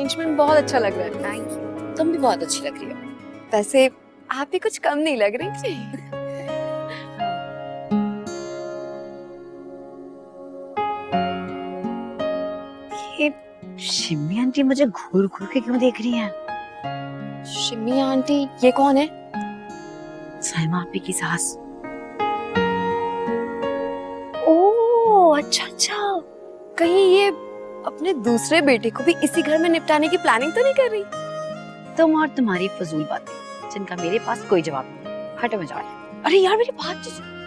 Arrangement बहुत अच्छा लग रहा है। थैंक यू, तुम भी बहुत अच्छी लग रही हो। वैसे आप भी कुछ कम नहीं लग रही। ये शिम्मी आंटी मुझे घूर घूर के क्यों देख रही हैं? शिम्मी आंटी ये कौन है? साइमा आपी की सास। ओह अच्छा अच्छा, कहीं ये अपने दूसरे बेटे को भी इसी घर में निपटाने की प्लानिंग तो नहीं कर रही? तुम और तुम्हारी फजूल बातें जिनका मेरे पास कोई जवाब नहीं। हटो मैं जा रही हूँ। अरे यार मेरी बात तो सुन।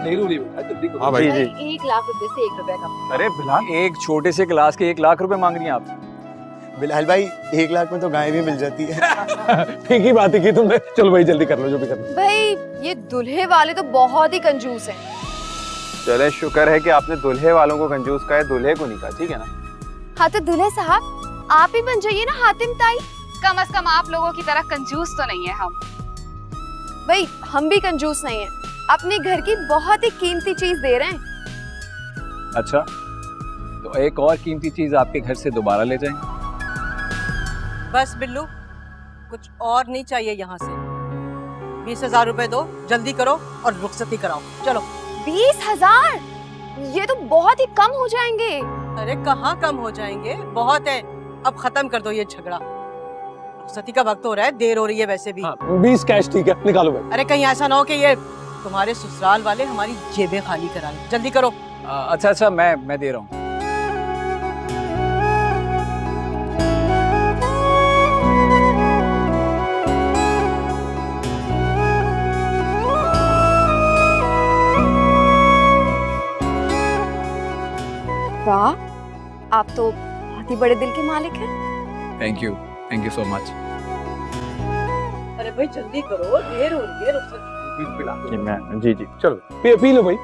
देर हो रही है, जल्दी करो। हाँ भाई जी। 1 लाख रुपए से 1 रुपए कम। अरे बिलाल, एक छोटे से क्लास के 1 लाख रुपए मांग रही हैं आप। बिलाल भाई 1 लाख में तो गाय भी मिल जाती है। ठीक ही बात की तुमने। चलो भाई जल्दी कर लो जो भी करना है। भाई ये दूल्हे वाले तो बहुत ही कंजूस हैं। चले शुक्र है कि आपने दूल्हे वालों को कंजूस कहा है, दूल्हे को नहीं कहा, ठीक है ना? हाँ तो दूल्हे साहब आप ही बन जाइए ना हातिम ताई। कम से कम आप लोगों की तरह कंजूस तो नहीं है हम। भाई हम भी कंजूस नहीं हैं, अपने घर की बहुत ही कीमती चीज दे रहे हैं। अच्छा, तो एक और कीमती चीज आपके घर से दोबारा ले जाएंगे। बस बिल्लू, कुछ और नहीं चाहिए यहाँ से। 20,000 रुपए दो, जल्दी करो और रुखसती कराओ। चलो। 20,000? ये तो बहुत ही कम हो जाएंगे। अरे कहाँ कम हो जाएंगे, बहुत है। अब खत्म कर दो ये झगड़ा। रुखसती का वक्त हो रहा है, देर हो रही है वैसे भी। हाँ, 20 कैश ठीक है, निकालो भाई। अरे कहीं ऐसा ना हो कि ये तुम्हारे ससुराल वाले हमारी जेबें खाली करा लें। जल्दी करो। अच्छा अच्छा, मैं दे रहा हूँ। वाह, आप तो बहुत ही बड़े दिल के मालिक हैं। Thank you so much. अरे भाई जल्दी करो, देर हो रही है। रुखसती जी जी, चलो पी लो भाई,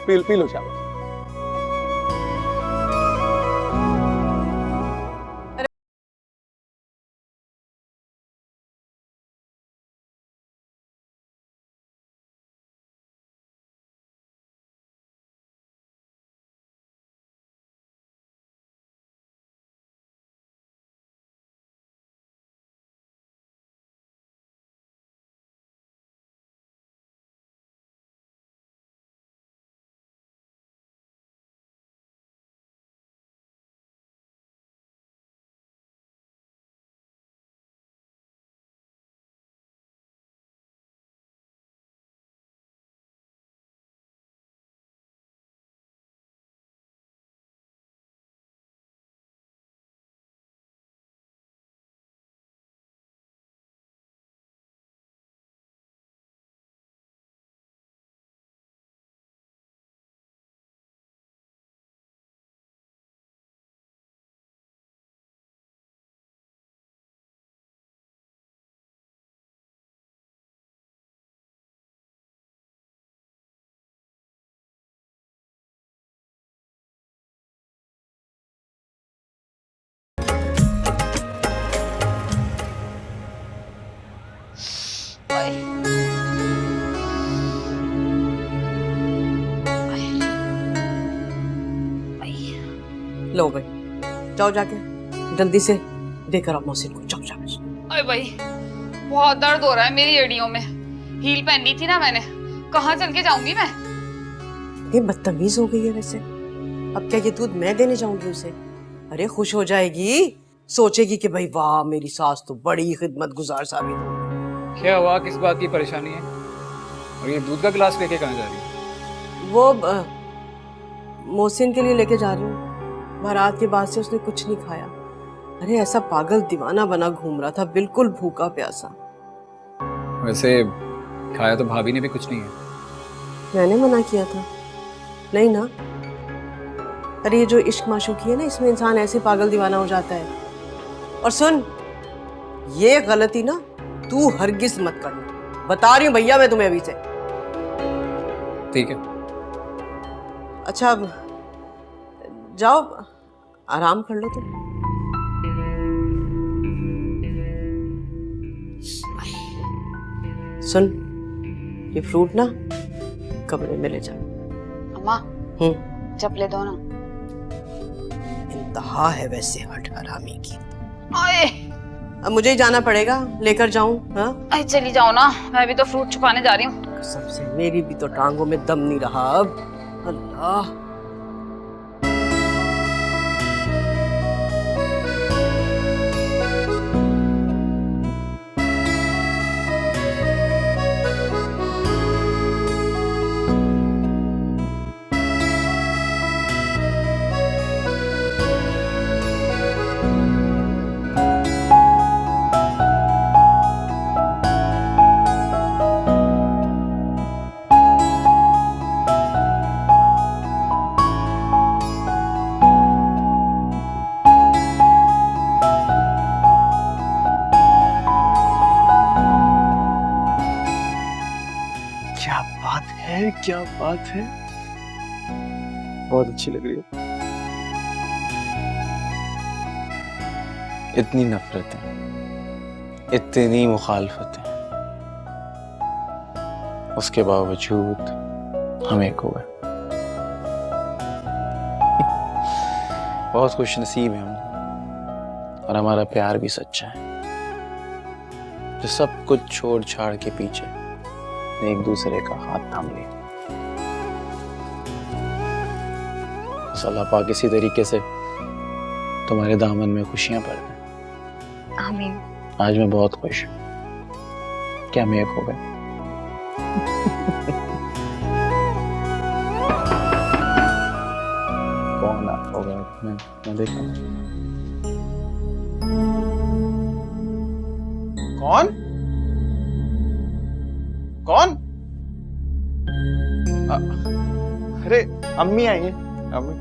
पी लो शाबाश। लो भाई, जाओ जाके जल्दी से देकर आओ मौसी को। जाओ जाओ। अरे भाई बहुत दर्द हो रहा है मेरी एड़ियों में। हील पहनी थी ना मैंने, कहाँ चल के जाऊंगी मैं? ये बदतमीज हो गई है वैसे। अब क्या ये दूध मैं देने जाऊंगी उसे? अरे खुश हो जाएगी, सोचेगी कि भाई वाह मेरी सास तो बड़ी खिदमत गुजार साबित हो। क्या हुआ, किस बात की परेशानी है? और ये दूध का गिलास लेके कहाँ जा रही है? वो मोहसिन के लिए लेके जा रही हूँ। बारात के बाद से उसने कुछ नहीं खाया। अरे ऐसा पागल दीवाना बना घूम रहा था, बिल्कुल भूखा प्यासा। वैसे खाया तो भाभी ने भी कुछ नहीं है। मैंने मना किया था, नहीं ना। अरे ये जो इश्क माशूकी है ना, इसमें इंसान ऐसे पागल दीवाना हो जाता है। और सुन, ये गलती ना तू हरगिज मत करना, बता रही हूँ भैया मैं तुम्हें अभी से। ठीक है। अच्छा अब जाओ आराम कर लो तुम। सुन, ये फ्रूट ना कमरे में ले जा। अम्मा चपले दो ना। इंतहा है वैसे हट हरामी की। आए अब मुझे ही जाना पड़ेगा, लेकर जाऊं? हाँ अरे चली जाओ ना, मैं भी तो फ्रूट छुपाने जा रही हूँ। सबसे मेरी भी तो टांगों में दम नहीं रहा अब। अल्लाह, क्या बात है, बहुत अच्छी लग रही है। इतनी नफरतें, इतनी मुखालफतें, उसके बावजूद हम एक हो गए। बहुत खुश नसीब है हम, और हमारा प्यार भी सच्चा है, जो सब कुछ छोड़ छाड़ के पीछे एक दूसरे का हाथ थाम लिया। अल्लाह पाक इसी तरीके से तुम्हारे दामन में खुशियां भर दें। आमीन। आज मैं बहुत खुश हूं कि हम एक हो गए। कौन आप हो गए? मैं देखा। कौन कौन? अरे अम्मी आई है। अम्मी,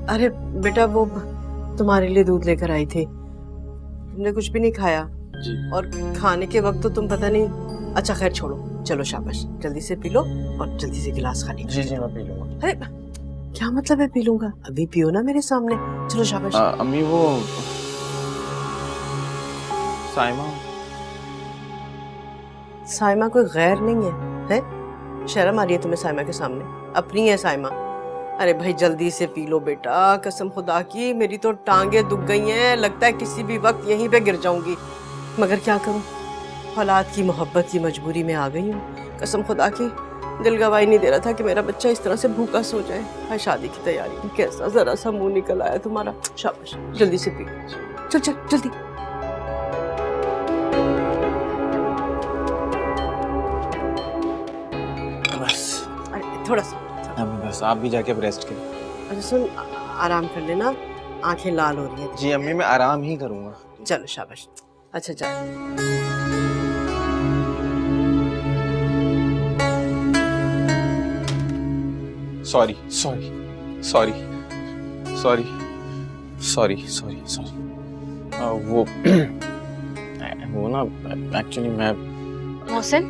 अरे बेटा वो तुम्हारे लिए दूध लेकर आई थी, तुमने कुछ भी नहीं खाया जी। और खाने के वक्त तो तुम पता नहीं। अच्छा खैर छोड़ो, चलो शाबाश, जल्दी से पी लो और जल्दी से गिलास खाली। जी जी मैं पी लूंगा। अरे क्या मतलब है पी लूंगा? अभी पियो ना मेरे सामने, चलो शाबाश। अम्मी वो साइमा। साइमा कोई गैर नहीं है? शर्म आ रही है तुम्हें साइमा के सामने? अपनी है साइमा। अरे भाई जल्दी से पी लो बेटा, कसम खुदा की मेरी तो टांगे दुख गई हैं, लगता है किसी भी वक्त यहीं पे गिर जाऊंगी, मगर क्या करूं, हालात की मोहब्बत की मजबूरी में आ गई हूँ। कसम खुदा की दिल गवाही नहीं दे रहा था कि मेरा बच्चा इस तरह से भूखा सो जाए। हाय शादी की तैयारी कैसा जरा सा मुंह निकल आया तुम्हारा। शाबाश, जल्दी से पी, चल चल जल्दी। बस अरे थोड़ा सा। अम्मी बस आप भी जाके अब रेस्ट करें। अच्छा सुन, आराम कर लेना, आंखें लाल हो रही हैं। जी अम्मी मैं आराम ही करूंगा। चलो शाबाश। अच्छा जा। Sorry sorry sorry sorry sorry sorry sorry वो ना एक्चुअली मैं मोहसिन,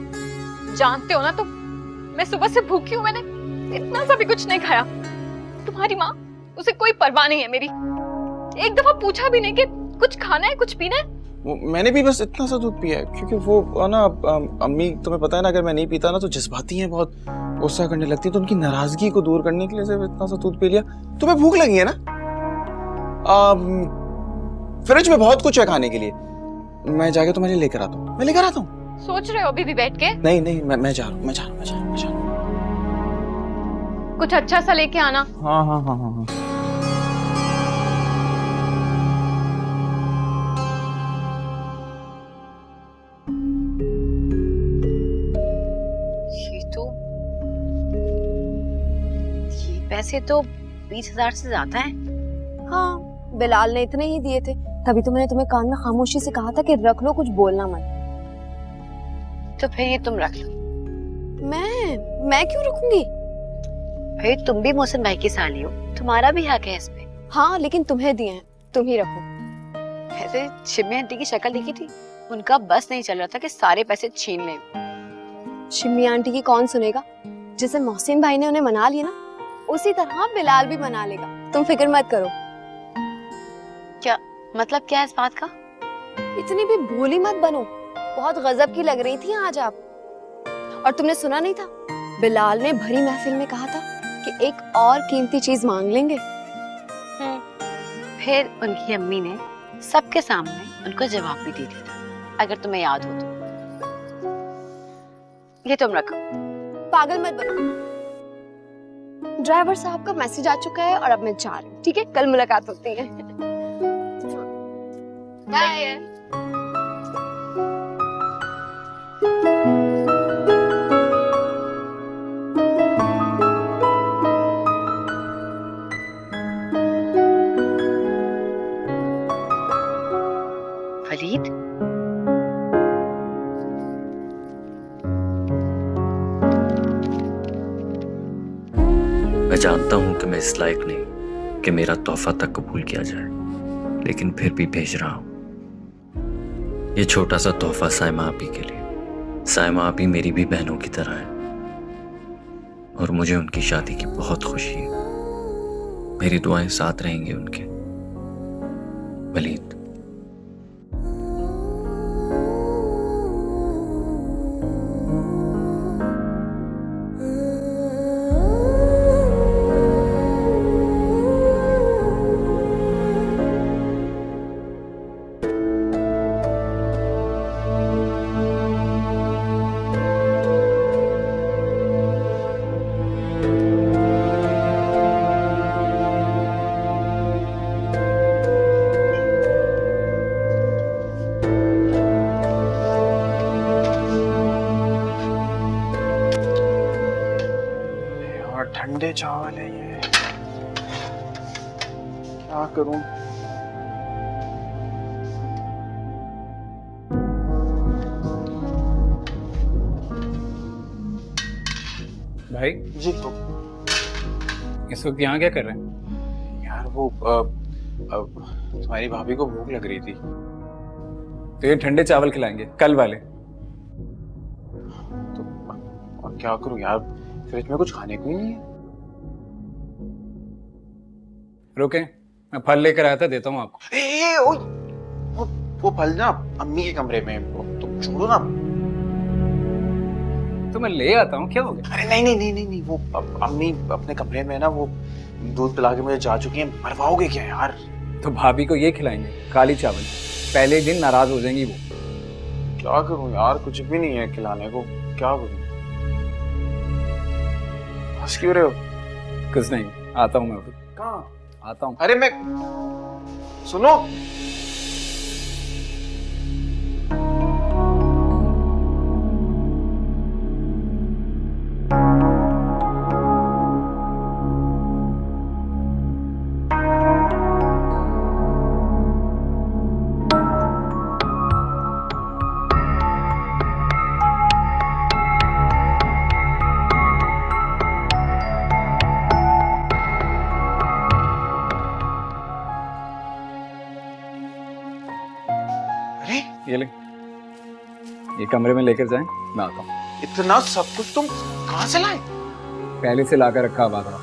जानते हो ना तुम, मैं सुबह से भूखी हूँ, मैंने इतना सा भी कुछ नहीं खाया। तुम्हारी माँ, उसे कोई परवाह नहीं है मेरी। एक दफा पूछा भी नहीं कि कुछ खाना है, कुछ पीना है। मैंने भी बस इतना सा दूध पिया है, क्योंकि वो ना अम्मी तुम्हें पता है ना, अगर मैं नहीं पीता ना तो जज्बाती हैं, बहुत गुस्सा करने लगती है, तो उनकी नाराजगी को दूर करने के लिए सिर्फ इतना सा दूध पी लिया। तुम्हें भूख लगी है ना? फ्रिज में बहुत कुछ है खाने के लिए, मैं जाके तुम्हारे लिए लेकर आता हूँ। मैं लेकर आता हूँ। सोच रहे हो अभी भी बैठ के? नहीं नहीं मैं जा रहा हूँ, मैं जा रहा हूँ। कुछ अच्छा सा लेके आना। हाँ हाँ हाँ हाँ हाँ। पैसे तो 20,000 से ज्यादा हैं। हाँ, बिलाल ने इतने ही दिए थे, तभी तो मैंने तुम्हें कान में खामोशी से कहा था कि रख लो, कुछ बोलना मत। तो फिर ये तुम रख लो। मैं क्यों रखूंगी? भाई तुम भी मोहसिन भाई की साली हो, तुम्हारा भी हक है इसमें। हाँ, लेकिन तुम्हें दिए हैं, तुम ही रखो। वैसे शिम्मी आंटी की शक्ल देखी थी, उनका बस नहीं चल रहा था कि सारे पैसे छीन लें। शिम्मी आंटी की कौन सुनेगा? जैसे मोहसिन भाई ने उन्हें मना लिया ना, उसी तरह बिलाल भी मना लेगा, तुम फिक्र मत करो। क्या मतलब, क्या है इस बात का? इतनी भी भोली मत बनो, बहुत गजब की लग रही थी आज आप। और तुमने सुना नहीं था, बिलाल ने भरी महफिल में कहा था कि एक और कीमती चीज मांग लेंगे। फिर उनकी अम्मी ने सबके सामने उनको जवाब भी दे दिया था, अगर तुम्हें याद हो तो। ये तुम रखो। पागल मत बनो। ड्राइवर साहब का मैसेज आ चुका है और अब मैं जा रही हूँ, ठीक है? कल मुलाकात होती है। बाय। फरीद, मैं जानता हूं कि मैं इस लायक नहीं कि मेरा तोहफा तक कबूल किया जाए, लेकिन फिर भी भेज रहा हूं। ये छोटा सा तोहफा साइमा आपी के लिए। साइमा आपी मेरी भी बहनों की तरह है और मुझे उनकी शादी की बहुत खुशी है। मेरी दुआएं साथ रहेंगी उनके। वलीद। ठंडे चावल है ये, क्या करूं? भाई जी तो इस वक्त यहाँ क्या कर रहे हैं? यार वो तुम्हारी भाभी को भूख लग रही थी, तो ये ठंडे चावल खिलाएंगे, कल वाले। तो और क्या करूं यार, फ्रिज में कुछ खाने को ही नहीं है। रुके, मैं फल लेकर आया था, देता हूँ आपको। ए, ओए, वो फल ना अम्मी के कमरे में, तुम छोड़ो ना। तो मैं ले आता हूँ, क्या हो गया? अरे नहीं नहीं नहीं नहीं नहीं, वो अम्मी अपने कमरे में ना वो दूध पिला के मुझे जा चुकी हैं, मरवाओगे क्या यार? तो भाभी को ये खिलाएंगे, काली चावल। पहले दिन नाराज हो जाएंगी वो। क्या करूं यार, कुछ भी नहीं है खिलाने को, क्या करूं? हंस क्यों रहे हो? कुछ नहीं, आता हूँ मैं अभी। कहाँ? आता हूँ। अरे मैं, सुनो। ये ले, ये कमरे में लेकर जाएं, मैं आता हूँ। इतना सब कुछ तुम कहाँ से लाए? पहले से लाकर रखा हुआ था।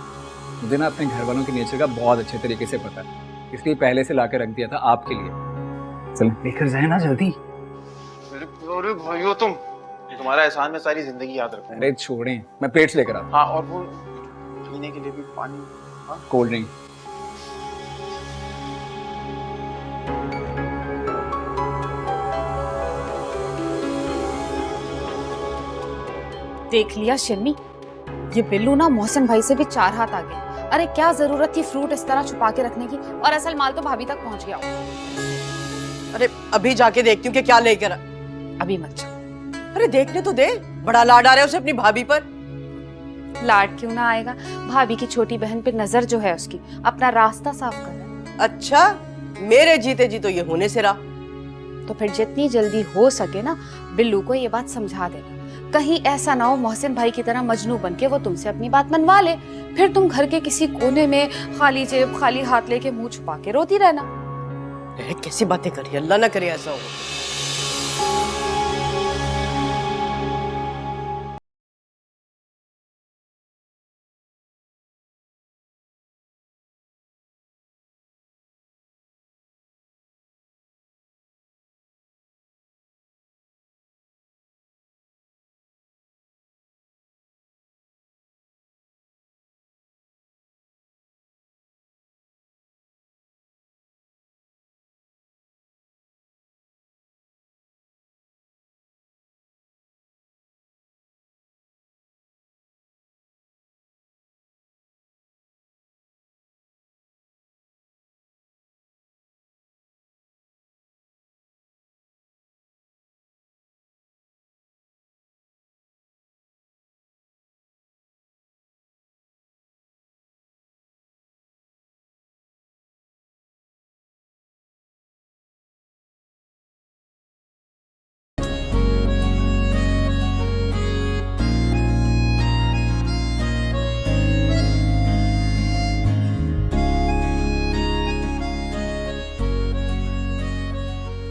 मुझे ना अपने घर वालों के नेचर का बहुत अच्छे तरीके से पता है, इसलिए पहले से लाकर रख दिया था आपके लिए। चल लेकर जाए ना जल्दी। अरे भाइयों, तुम्हारा एहसान में सारी जिंदगी याद रखूंगा। अरे छोड़ें, मैं प्लेट्स लेकर आता हूँ। हाँ, और वो पीने के लिए भी पानी। हाँ? Cold drink. देख लिया शिमी, ये बिल्लू ना मोहसिन भाई से भी 4 हाथ आगे। अरे क्या जरूरत थी फ्रूट इस तरह छुपा के रखने की, और असल माल तो भाभी तक पहुंच गया हो। अरे अभी जाके देखती हूँ कि क्या लेकर अभी मत जाओ। अरे देखने तो दे, बड़ा लाड आ रहा है उसे अपनी भाभी पर। लाड क्यों ना आएगा? भाभी की छोटी बहन पे नजर जो है उसकी, अपना रास्ता साफ कर रहा है। अच्छा, मेरे जीते जी तो ये होने से रहा। तो फिर जितनी जल्दी हो सके ना बिल्लू को ये बात समझा देना। कहीं ऐसा ना हो मोहसिन भाई की तरह मजनू बन के वो तुमसे अपनी बात मनवा ले, फिर तुम घर के किसी कोने में खाली जेब खाली हाथ लेके मुंह छुपा के रोती रहना। कैसी बातें करी, अल्लाह ना करे ऐसा हो।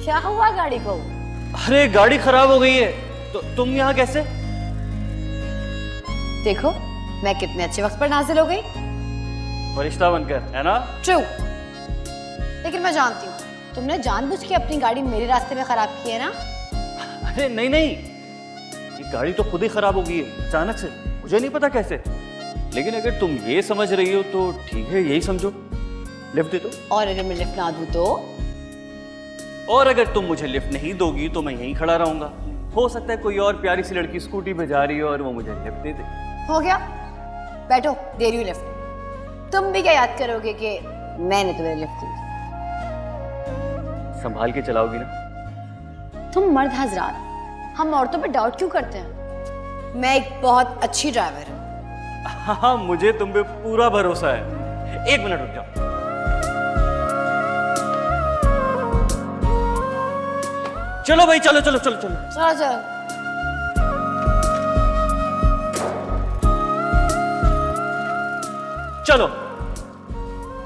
क्या हुआ गाड़ी को? अरे गाड़ी खराब हो गई है। तो तुम यहाँ कैसे? देखो मैं कितने अच्छे वक्त पर नाजिल हो गई। फरिश्ता बनकर, है ना? ट्रू, लेकिन मैं जानती हूँ तुमने जानबूझ के अपनी गाड़ी मेरे रास्ते में खराब की है ना? अरे नहीं नहीं, ये गाड़ी तो खुद ही खराब हो गई है अचानक से, मुझे नहीं पता कैसे। लेकिन अगर तुम ये समझ रही हो तो ठीक है, यही समझो, लिफ्ट दे दो। और अगर मैं लिफ्ट ना दूं तो? और अगर तुम मुझे लिफ्ट नहीं दोगी तो मैं यहीं खड़ा रहूंगा। हो सकता है कोई और प्यारी सी लड़की स्कूटी पे जा रही हो और वो मुझे लिफ्ट दे दे। हो गया, बैठो, दे रही हूँ लिफ्ट। तुम भी क्या याद करोगे कि मैंने तुम्हें लिफ्ट दी? संभाल के चलाओगी ना? तुम मर्द हजरात हम औरतों पे डाउट क्यों करते हैं? मैं एक बहुत अच्छी ड्राइवर हूँ। हाँ, मुझे तुम पे पूरा भरोसा है। एक मिनट रुक जाओ। चलो भाई, चलो चलो चलो चलो चलो चलो। चलो,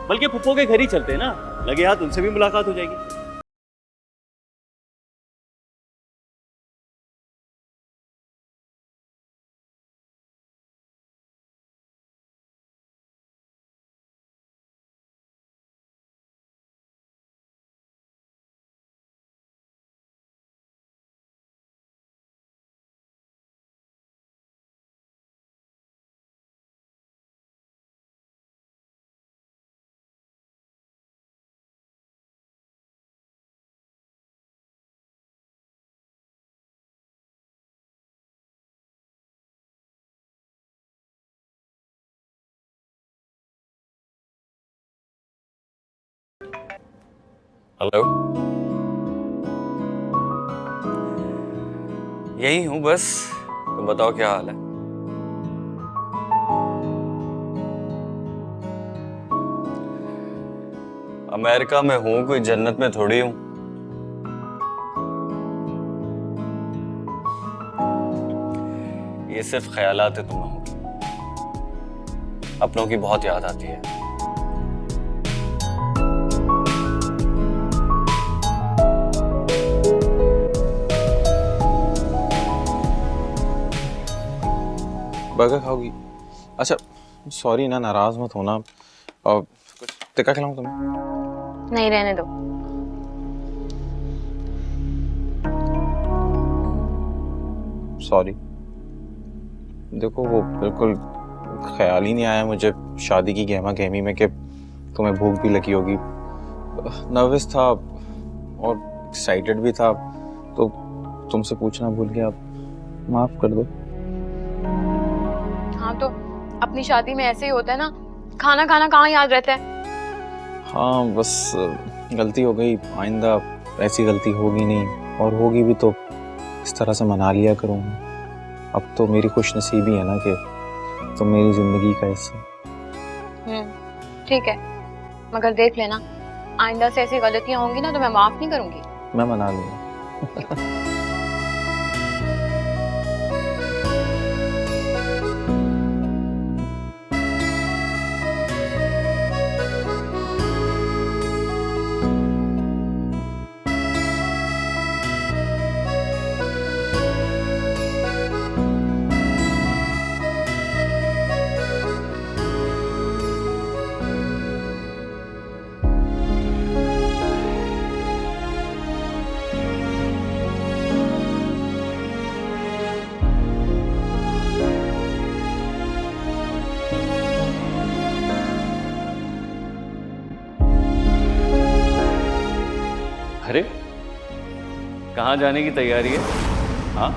बल्कि पुप्पो के घर ही चलते हैं ना, लगे हाथ उनसे भी मुलाकात हो जाएगी। हेलो, यही हूँ बस। तुम बताओ क्या हाल है? अमेरिका में हूँ, कोई जन्नत में थोड़ी हूँ। ये सिर्फ ख्यालात है तुम लोगों की। अपनों की बहुत याद आती है। बर्गर खाओगी? अच्छा सॉरी ना, नाराज मत होना। और कुछ टिक्का खिलाऊं तुम्हें? नहीं, रहने दो। सॉरी। देखो वो बिल्कुल ख्याल ही नहीं आया मुझे शादी की गहमा गहमी में कि तुम्हें भूख भी लगी होगी। नर्वस था और एक्साइटेड भी था, तो तुमसे पूछना भूल गया, माफ कर दो। हाँ तो अपनी शादी में ऐसे ही होता है ना, खाना खाना कहाँ याद रहता है। हाँ बस गलती हो गई, आइंदा ऐसी गलती होगी नहीं, और होगी भी तो इस तरह से मना लिया करूँगा। अब तो मेरी खुशनसीबी है ना कि तुम मेरी जिंदगी का हिस्सा। ठीक है, मगर देख लेना आइंदा से ऐसी गलतियां होंगी ना तो मैं माफ नहीं करूंगी। मैं मना लूंगा। अरे कहाँ जाने की तैयारी है? हाँ,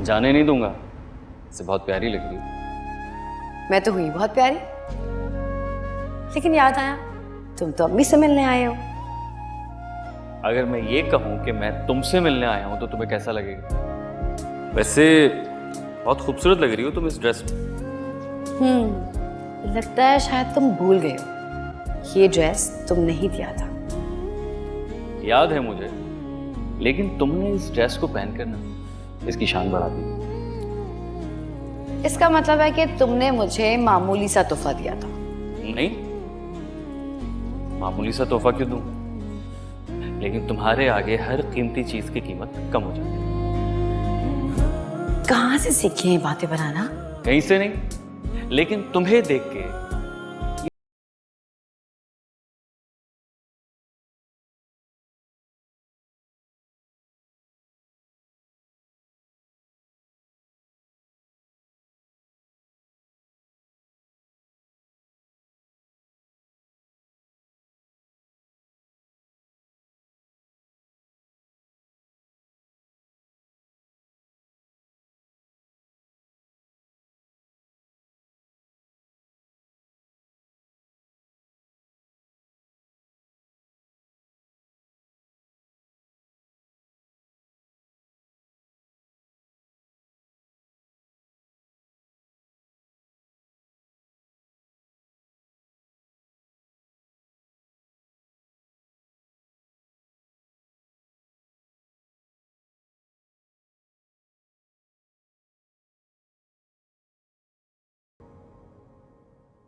जाने नहीं दूंगा। इसे बहुत प्यारी लग रही है। मैं तो हुई बहुत प्यारी, लेकिन याद आया तुम तो अम्मी से मिलने आए हो। अगर मैं ये कहूँ कि मैं तुमसे मिलने आया हूँ तो तुम्हें कैसा लगेगा? वैसे बहुत खूबसूरत लग रही हो तुम इस ड्रेस में। लगता है शायद तुम भूल गए हो, ये ड्रेस तुमने ही दिया था। याद है मुझे, लेकिन तुमने इस ड्रेस को पहनकर ना इसकी शान बढ़ा दी। इसका मतलब है कि तुमने मुझे मामूली सा तोहफा दिया था। नहीं, मामूली सा तोहफा क्यों दूं? लेकिन तुम्हारे आगे हर कीमती चीज की कीमत कम हो जाती है। कहाँ से सीखी हैं बातें बनाना? कहीं से नहीं, लेकिन तुम्हें देख के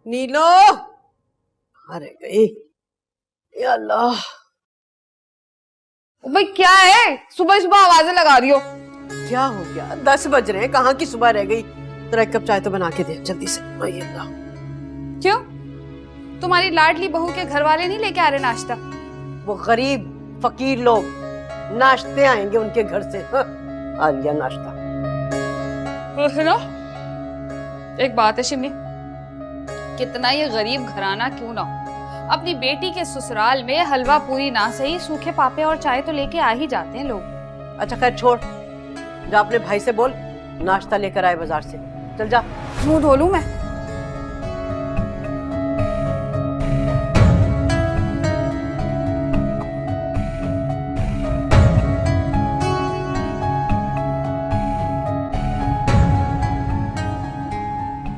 नीलो, अरे गई, या अल्लाह। भाई क्या है, सुबह सुबह आवाजें लगा रही हो? क्या हो गया? 10 बज रहे हैं, कहाँ की सुबह रह गई? तेरा एक कप चाय तो बना के दे जल्दी से। अल्लाह, क्यों? तुम्हारी लाडली बहू के घर वाले नहीं लेके आ रहे नाश्ता? वो गरीब फकीर लोग नाश्ते आएंगे उनके घर से। हाँ, आ लिया नाश्ता। हेलो, एक बात है शिमी, कितना ये गरीब घराना क्यों ना हो, अपनी बेटी के ससुराल में हलवा पूरी ना सही सूखे पापे और चाय तो लेके आ ही जाते हैं लोग। अच्छा खैर छोड़, जा अपने भाई से बोल नाश्ता लेकर आए बाजार से। चल जा। मुंह धो लूं मैं?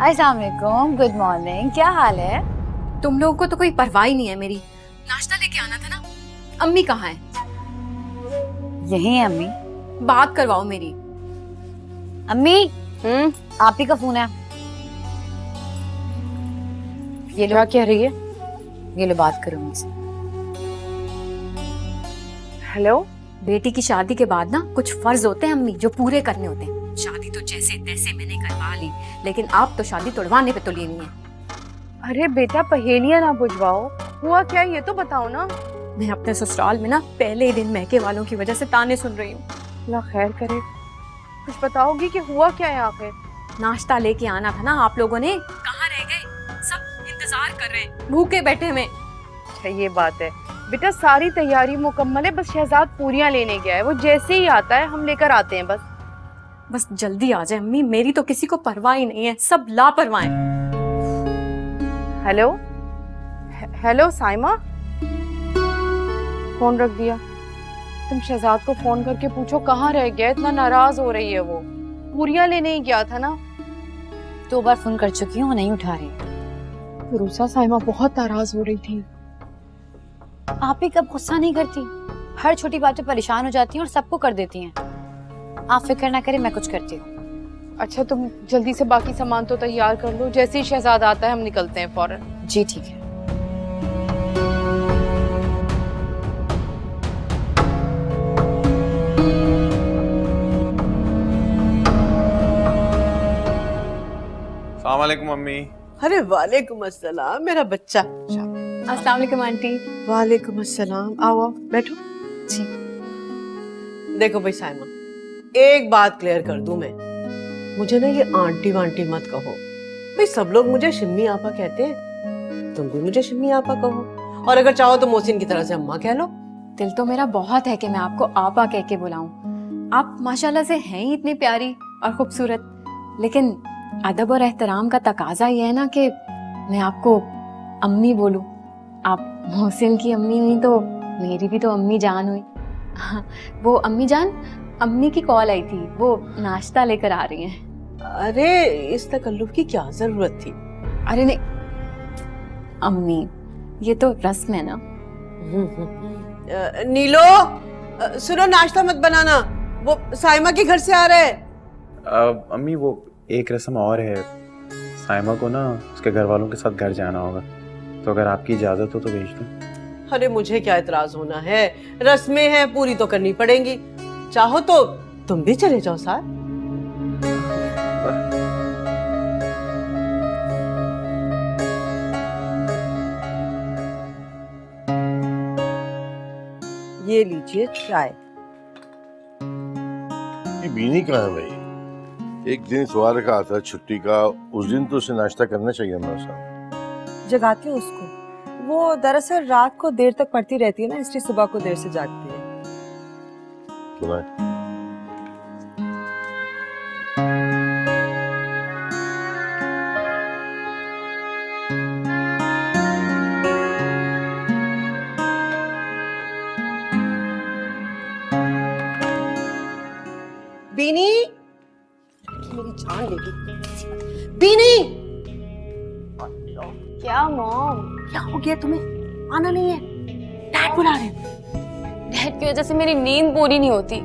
अस्सलाम वालेकुम, गुड मॉर्निंग, क्या हाल है? तुम लोगों को तो कोई परवाह ही नहीं है मेरी। नाश्ता लेके आना था ना। अम्मी कहाँ है? यही है अम्मी। बात करवाओ मेरी। अम्मी, आप ही का फोन है। ये लो। क्या कह रही है? ये लो, बात करो मुझसे। हेलो, बेटी की शादी के बाद ना कुछ फर्ज होते हैं अम्मी जो पूरे करने होते हैं। शादी तो जैसे तैसे मैंने करवा ली, लेकिन आप तो शादी तोड़वाने पे तुली नहीं है। अरे बेटा, पहेलियां ना बुझवाओ, हुआ क्या ये तो बताओ ना। मैं अपने ससुराल में ना पहले ही दिन मैके वालों की वजह से ताने सुन रही हूँ। अल्लाह खैर करे, कुछ बताओगी कि हुआ क्या है आखिर? नाश्ता लेके आना था ना आप लोगों ने, कहाँ रह गए? सब इंतजार कर रहे हैं, भूखे बैठे में। अच्छा ये बात है बेटा, सारी तैयारी मुकम्मल है, बस शहजाद पूरियां लेने गया है, वो जैसे ही आता है हम लेकर आते हैं। बस जल्दी आ जाए अम्मी, मेरी तो किसी को परवाह ही नहीं है, सब लापरवाह हैं। हेलो हेलो साइमा, फोन रख दिया। तुम शहजाद को फोन करके पूछो कहाँ रह गया, इतना नाराज हो रही है वो। पूरियां लेने ही गया था ना। 2 बार फोन कर चुकी हूँ, नहीं उठा रही। फिरोजा साइमा बहुत नाराज हो रही थी। आप ही कब गुस्सा नहीं करती, हर छोटी बात पे परेशान हो जाती हैं और सबको कर देती हैं। आप फिक्र ना करें, मैं कुछ करती हूँ। अच्छा तुम जल्दी से बाकी सामान तो तैयार कर लो, जैसे ही शहजादा आता है हम निकलते हैं फौरन। जी ठीक है। अस्सलाम वालेकुम मम्मी। अरे वालेकुम अस्सलाम मेरा बच्चा। अस्सलाम वालेकुम आंटी। वालेकुम अस्सलाम, आओ आओ बैठो। जी। देखो भाई साइमा, एक बात क्लियर कर दूं मैं, मुझे ना ये आंटी वांटी मत कहो भाई। सब लोग मुझे शिम्मी आपा कहते हैं, तुम भी मुझे शिम्मी आपा कहो, और अगर चाहो तो मोहसिन की तरह से अम्मा कह लो। दिल तो मेरा बहुत है कि मैं आपको आपा कह के बुलाऊं। आप माशाल्लाह से हैं ही इतनी प्यारी और खूबसूरत, लेकिन अदब और एहतराम का तकाजा ये है ना कि मैं आपको अम्मी बोलूं। आप मोहसिन की अम्मी हुई तो मेरी भी तो अम्मी जान हुई। वो अम्मी जान, अम्मी की कॉल आई थी, वो नाश्ता लेकर आ रही हैं। अरे इस तकल्लुफ की क्या जरूरत थी? अरे नहीं अम्मी, ये तो रस्म है ना। नीलो, सुनो नाश्ता मत बनाना, वो साइमा के घर से आ रहे हैं। अम्मी वो एक रस्म और है, साइमा को ना उसके घर वालों के साथ घर जाना होगा, तो अगर आपकी इजाजत हो तो भेज दो। अरे मुझे क्या इतराज होना है, रस्में हैं पूरी तो करनी पड़ेंगी। चाहो तो तुम भी चले जाओ साथ। ये लीजिए चाय। ये बीनी कहाँ है भाई? एक दिन सवाल का आता छुट्टी का, उस दिन तो उसे नाश्ता करना चाहिए मेरे साथ। जगाती हूँ उसको, वो दरअसल रात को देर तक पढ़ती रहती है ना, इसलिए सुबह को देर से जागती है। सुना है? बीनी, मेरी जान लेगी। बीनी, क्या मॉम? क्या हो गया तुम्हें? आना नहीं है? डैड बुला रहे हैं। डैड की वजह से मेरी नींद पूरी नहीं होती।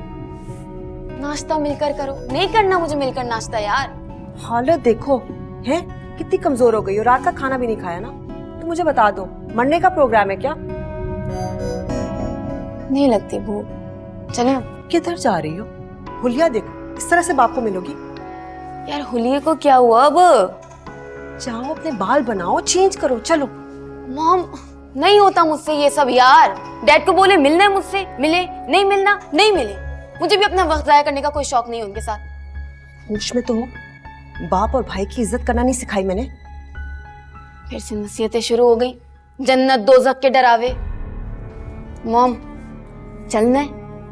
नाश्ता मिलकर करो। नहीं करना मुझे मिलकर नाश्ता यार। हालत देखो है, कितनी कमजोर हो गई हो, रात का खाना भी नहीं खाया ना। तो मुझे बता दो, मरने का प्रोग्राम है क्या? नहीं लगती भूख। चले हम। किधर जा रही हो? हुलिया देख, इस तरह से बाप को मिलोगी? यार हुलिये को क्या हुआ अब? जाओ अपने बाल बनाओ, चेंज करो, चलो। मॉम नहीं होता मुझसे ये सब यार। डैड को बोले मिलना है मुझसे, मिले। नहीं मिलना, नहीं मिले। मुझे भी अपना वक्त जाया करने का कोई शौक नहीं उनके साथ। होश में तो हो, बाप और भाई की इज्जत करना नहीं सिखाई मैंने। फिर से नसीहतें शुरू हो गई, जन्नत दोज़ख के डरावे। मॉम चलना है?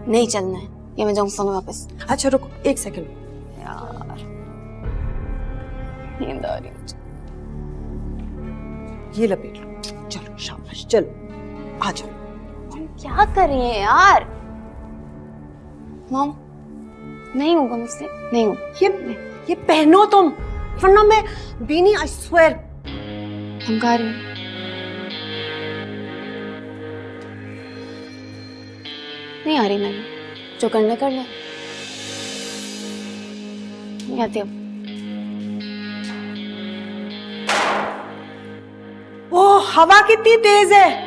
नहीं चलना है या मैं जाऊँ समय वापस? अच्छा रुको 1 सेकंड। यार नींद आ रही मुझे। ये लपेट लो, चलो शाबाश, चलो आ जाओ। तुम क्या कर रही हैं यार? मॉम नहीं होगा मुझसे, नहीं होगा। ये पहनो तुम, वरना मैं बीनी आई स्वेयर। धमका रही हूँ। नहीं आ रही मैंने, जो करना कर ले। नहीं आती अब। ओ हवा कितनी तेज है।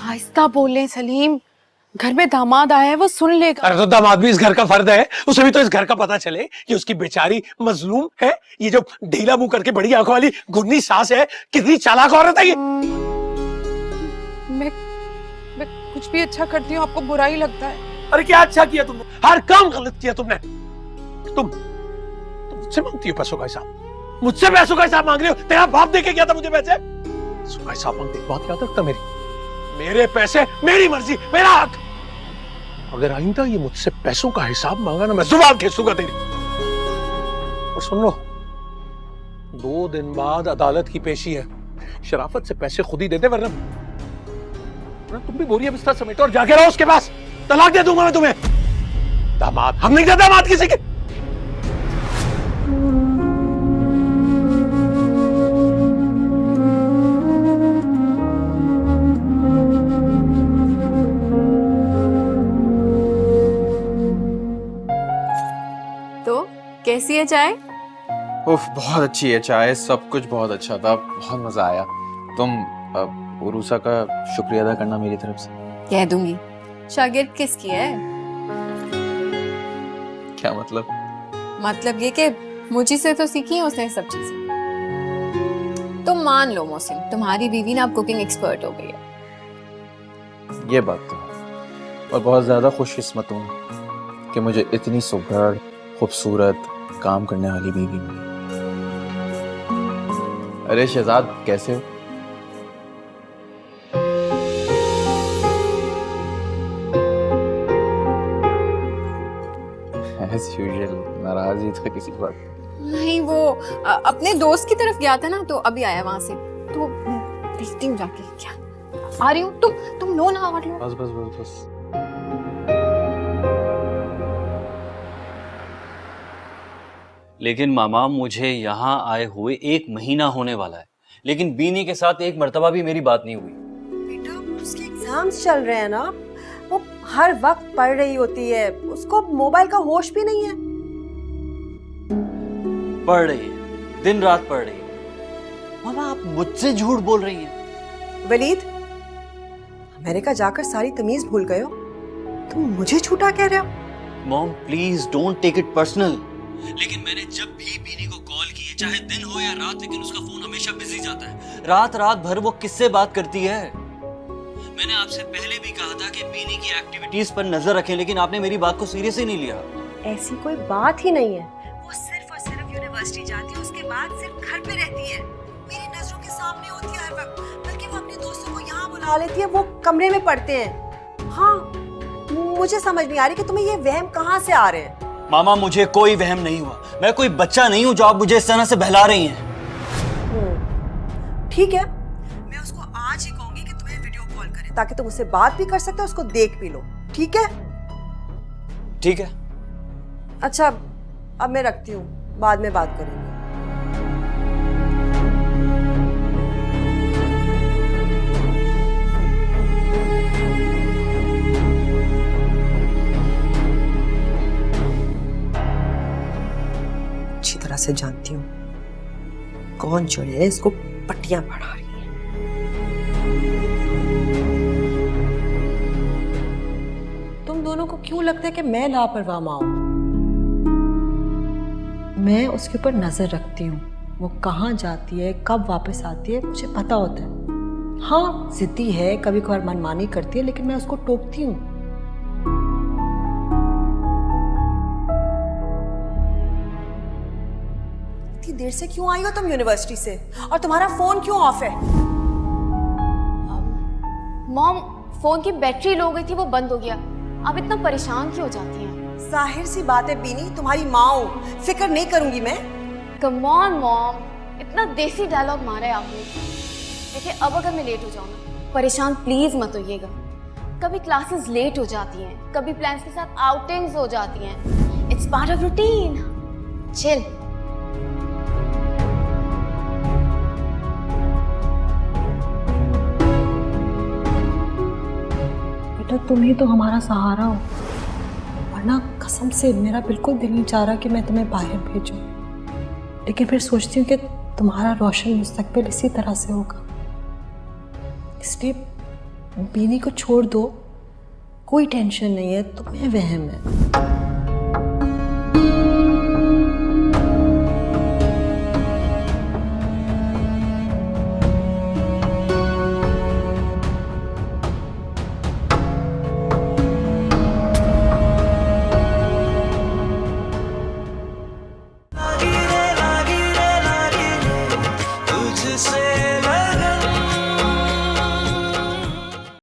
आहिस्ता बोले सलीम, घर में दामाद आया है, वो सुन लेगा। अरे तो दामाद भी इस घर का फर्द है, उसे भी तो इस घर का पता चले कि उसकी बेचारी मजलूम है। ये जो ढीला मुंह करके बड़ी आंखों वाली गुन्नी सास है, कितनी चालाक औरत है ये। मैं कुछ भी अच्छा करती हूँ आपको बुरा ही लगता है। अरे क्या अच्छा किया तुमने? हर काम गलत किया तुमने। तुम मुझसे मांगती हो पैसों का हिसाब? मुझसे पैसों का हिसाब मांग रही हो? तेरा बाप देके गया था मुझे पैसे। पैसों का हिसाब मांगते, बात याद रखता मेरी। मेरे पैसे, मेरी मर्जी, मेरा हक। अगर आइंदा ये मुझसे पैसों का हिसाब मांगा ना, मैं जुबान खींचूंगा तेरी। और सुन लो, 2 दिन बाद अदालत की पेशी है। शराफत से पैसे खुद ही दे दे, वरना तुम भी बोरिया बिस्तर समेटो और जाके रहो उसके पास। तलाक दे दूंगा मैं तुम्हें। दामाद हम नहीं देते, दामाद किसी के। तो कैसी है चाय? उफ, बहुत अच्छी है चाय, सब कुछ बहुत अच्छा था, बहुत मजा आया। तुम उरूसा का शुक्रिया अदा करना मेरी तरफ से। कह दूंगी। शागिर्द किसकी है? क्या मतलब? मतलब ये कि मुझी से तो सीखी है उसने सब चीजें। तुम मान लो मोहसिन, तुम्हारी बीवी ना अब कुकिंग एक्सपर्ट हो गई है। ये बात तो है, और बहुत ज्यादा खुशकिस्मत हूँ कि मुझे इतनी सुघड़, खूबसूरत, काम करने वाली बीवी मिली। अरे शहजाद, कैसे हो? As usual, नाराज ही था किसी बात। नहीं, वो अपने दोस्त की तरफ गया था ना, तो अभी आया वहां से, तो देखती हूँ जाके क्या। आ रही हूँ, तुम लो ना, और लो। बस बस बस बस। लेकिन मामा, मुझे यहाँ आए हुए 1 महीना होने वाला है, लेकिन बीनी के साथ एक मर्तबा भी मेरी बात नहीं हुई। बेटा, उसके एग्जाम्स चल रहे हैं ना, वो हर वक्त पढ़ रही होती है, उसको मोबाइल का होश भी नहीं है। पढ़ रही है, दिन रात पढ़ रही है। मामा, आप मुझसे झूठ बोल रही हैं। वलीद, अमेरिका जाकर सारी तमीज भूल गए हो? तुम मुझे झूठा कह रहे हो? Mom please don't take it personal. लेकिन मैंने जब भी बीनी को कॉल की है, चाहे दिन हो या रात, लेकिन उसका फोन हमेशा बिजी जाता है। रात रात भर वो किससे बात करती है। मैंने आपसे पहले भी कहा था कि बीनी की एक्टिविटीज पर नजर रखें, लेकिन आपने मेरी बात को सीरियस ही नहीं लिया। ऐसी कोई बात ही नहीं है। वो सिर्फ और सिर्फ यूनिवर्सिटी जाती है, उसके बाद सिर्फ घर पे रहती है, मेरी नजरों के सामने होती है हर वक्त। बल्कि वो अपने दोस्तों को यहाँ बुला लेती है, वो कमरे में पढ़ते हैं। हाँ, मुझे समझ नहीं आ रही कि तुम्हें ये वहम कहाँ से आ रहे हैं। मामा, मुझे कोई वहम नहीं हुआ, मैं कोई बच्चा नहीं हूँ जो आप मुझे इस तरह से बहला रही हैं। ठीक है, मैं उसको आज ही कहूंगी कि तुम्हें वीडियो कॉल करे, ताकि तुम उससे बात भी कर सकते हो, उसको देख भी लो। ठीक है? ठीक है। अच्छा, अब मैं रखती हूँ, बाद में बात करेंगे। अच्छी तरह से जानती हूँ कौन जो है इसको पट्टियां पढ़ा रही है। तुम दोनों को क्यों लगता है कि मैं लापरवाह माँ हूं? मैं उसके ऊपर नजर रखती हूँ, वो कहाँ जाती है, कब वापस आती है, मुझे पता होता है। हाँ, जिद्दी है, कभी कभार मनमानी करती है, लेकिन मैं उसको टोकती हूँ। इतनी देर से क्यों आई हो तुम यूनिवर्सिटी से, और तुम्हारा फोन क्यों ऑफ है? मॉम, फोन की बैटरी लो गई थी, वो बंद हो गया। आप इतना परेशान क्यों हो जाती हैं? जाहिर सी बात है बीनी, तुम्हारी माँ हूं, फिक्र नहीं करूंगी मैं। कम ऑन मॉम, इतना देसी डायलॉग मारा है आपने। देखिए, अब अगर मैं लेट हो जाऊँ ना, परेशान प्लीज मत होइएगा। कभी क्लासेस लेट हो जाती हैं, कभी प्लान्स के साथ आउटिंग्स हो जाती हैं। It's part of routine. Chill. बेटा, तुम ही तो हमारा सहारा हो, वरना कसम से मेरा बिल्कुल दिल नहीं चाह रहा कि मैं तुम्हें बाहर भेजूं। लेकिन फिर सोचती हूँ कि तुम्हारा रोशन मुस्तकबिल इसी तरह से होगा, इसलिए बीनी को छोड़ दो, कोई टेंशन नहीं है, तुम्हें वहम है।